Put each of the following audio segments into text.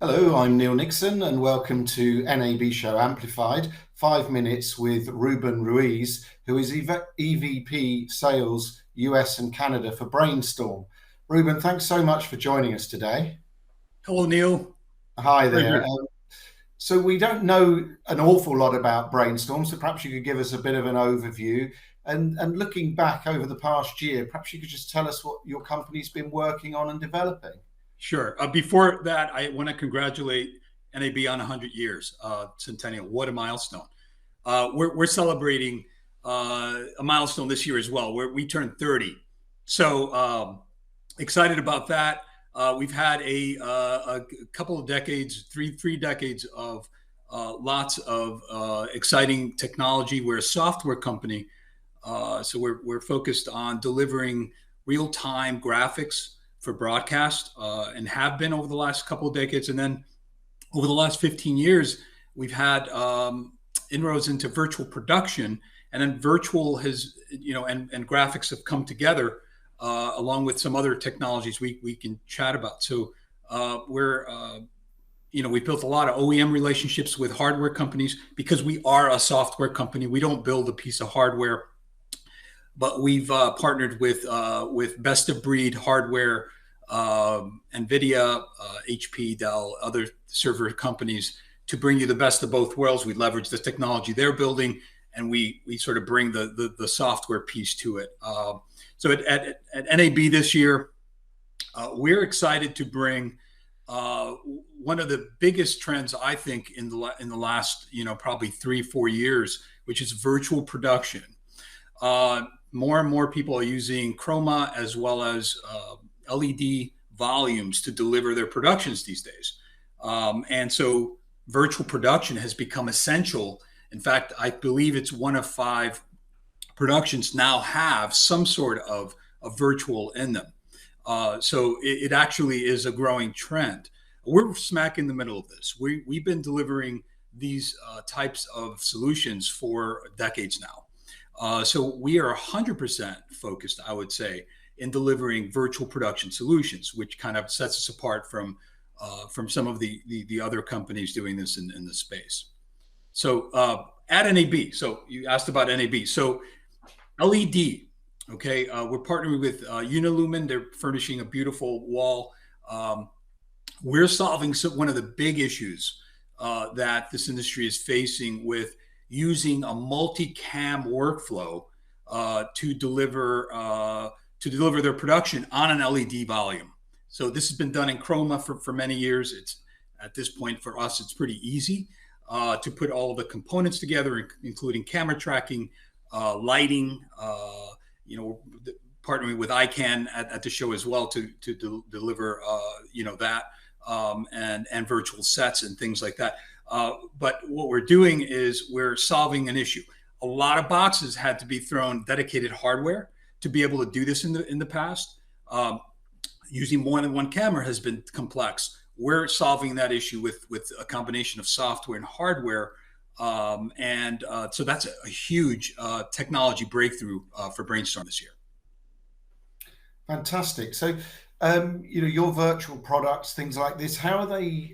Hello, I'm Neil Nixon, and welcome to NAB Show Amplified, 5 minutes with Ruben Ruiz, who is EVP Sales US and Canada for Brainstorm. Ruben, thanks so much for joining us today. Hello, Neil. Hi there. Pleasure. So we don't know an awful lot about Brainstorm, so perhaps you could give us a bit of an overview. And looking back over the past year, perhaps you could just tell us what your company's been working on and developing. Sure. Before that, I want to congratulate NAB on 100 years, Centennial. What a milestone. We're celebrating a milestone this year as well, where we turned 30. So excited about that. We've had a couple of decades, three decades of lots of exciting technology. We're a software company, so we're focused on delivering real-time graphics for broadcast, and have been over the last couple of decades. And then over the last 15 years, we've had inroads into virtual production, and then virtual has, and graphics have come together along with some other technologies we can chat about. So we've built a lot of OEM relationships with hardware companies because we are a software company. We don't build a piece of hardware, but we've partnered with best of breed hardware, NVIDIA, HP, Dell, other server companies to bring you the best of both worlds. We leverage the technology they're building, and we sort of bring the software piece to it. So at NAB this year, we're excited to bring one of the biggest trends, I think, in the last probably 3-4 years, which is virtual production. More and more people are using chroma as well as LED volumes to deliver their productions these days. And so virtual production has become essential. In fact, I believe it's 1 of 5 productions now have some sort of a virtual in them. So it actually is a growing trend. We're smack in the middle of this. We've been delivering these types of solutions for decades now. So we are 100% focused, I would say, in delivering virtual production solutions, which kind of sets us apart from some of the other companies doing this in the space. So at NAB, so you asked about NAB. So LED, okay, we're partnering with Unilumin. They're furnishing a beautiful wall. We're solving one of the big issues that this industry is facing with using a multi-cam workflow to deliver their production on an LED volume. So this has been done in chroma for many years. It's at this point for us, it's pretty easy to put all of the components together, including camera tracking, lighting. Partnering with ICANN at the show as well to deliver that and virtual sets and things like that. But what we're doing is we're solving an issue. A lot of boxes had to be thrown dedicated hardware to be able to do this in the past. Using more than one camera has been complex. We're solving that issue with a combination of software and hardware. So that's a huge technology breakthrough for Brainstorm this year. Fantastic. So, your virtual products, things like this, how are they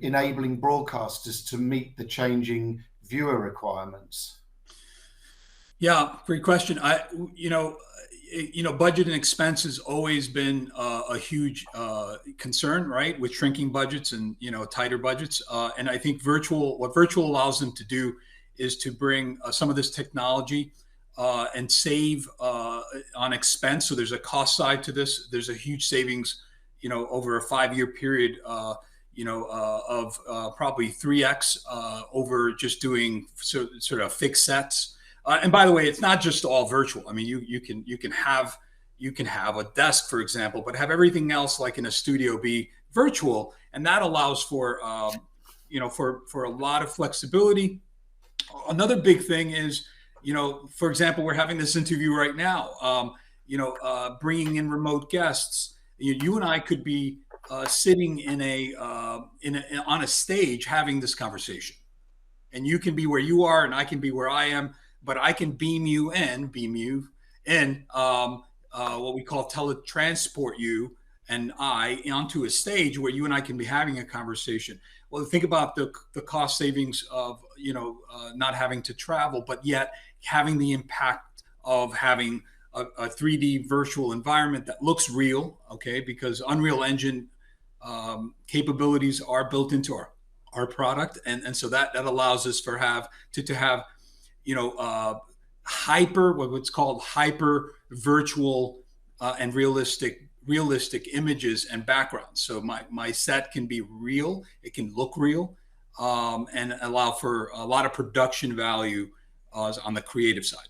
enabling broadcasters to meet the changing viewer requirements? Yeah, great question. Budget and expense has always been a huge concern, right? With shrinking budgets and tighter budgets. And I think what virtual allows them to do is to bring some of this technology and save on expense. So there's a cost side to this. There's a huge savings, over a 5-year period, of probably 3x over just doing sort of fixed sets. And by the way, it's not just all virtual. I mean, you can have a desk, for example, but have everything else like in a studio be virtual, and that allows for for a lot of flexibility. Another big thing is, for example, we're having this interview right now. Bringing in remote guests. You and I could be sitting on a stage having this conversation, and you can be where you are, and I can be where I am. But I can beam you in, what we call teletransport you and I onto a stage where you and I can be having a conversation. Well, think about the cost savings of not having to travel, but yet having the impact of having a 3D virtual environment that looks real, okay? Because Unreal Engine capabilities are built into our product, and so that allows us to have what's called hyper virtual and realistic images and backgrounds. So my set can be real, it can look real, and allow for a lot of production value on the creative side.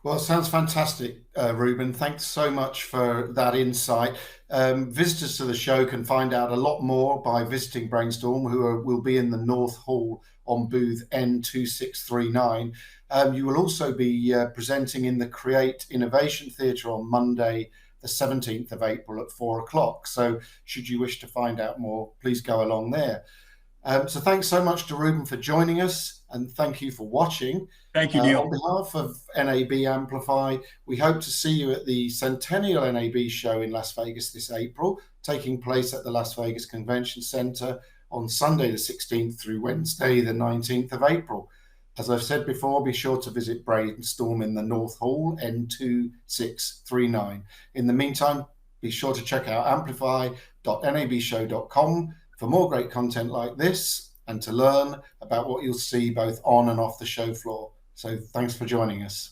Well, it sounds fantastic, Ruben. Thanks so much for that insight. Visitors to the show can find out a lot more by visiting Brainstorm, will be in the North Hall on booth N2639. You will also be presenting in the Create Innovation Theatre on Monday, the 17th of April at 4 o'clock. So should you wish to find out more, please go along there. So thanks so much to Ruben for joining us, and thank you for watching. Thank you, Neil. On behalf of NAB Amplify, we hope to see you at the Centennial NAB show in Las Vegas this April, taking place at the Las Vegas Convention Center on Sunday the 16th through Wednesday the 19th of April. As I've said before, be sure to visit Brainstorm in the North Hall, N2639. In the meantime, be sure to check out amplify.nabshow.com for more great content like this, and to learn about what you'll see both on and off the show floor. So thanks for joining us.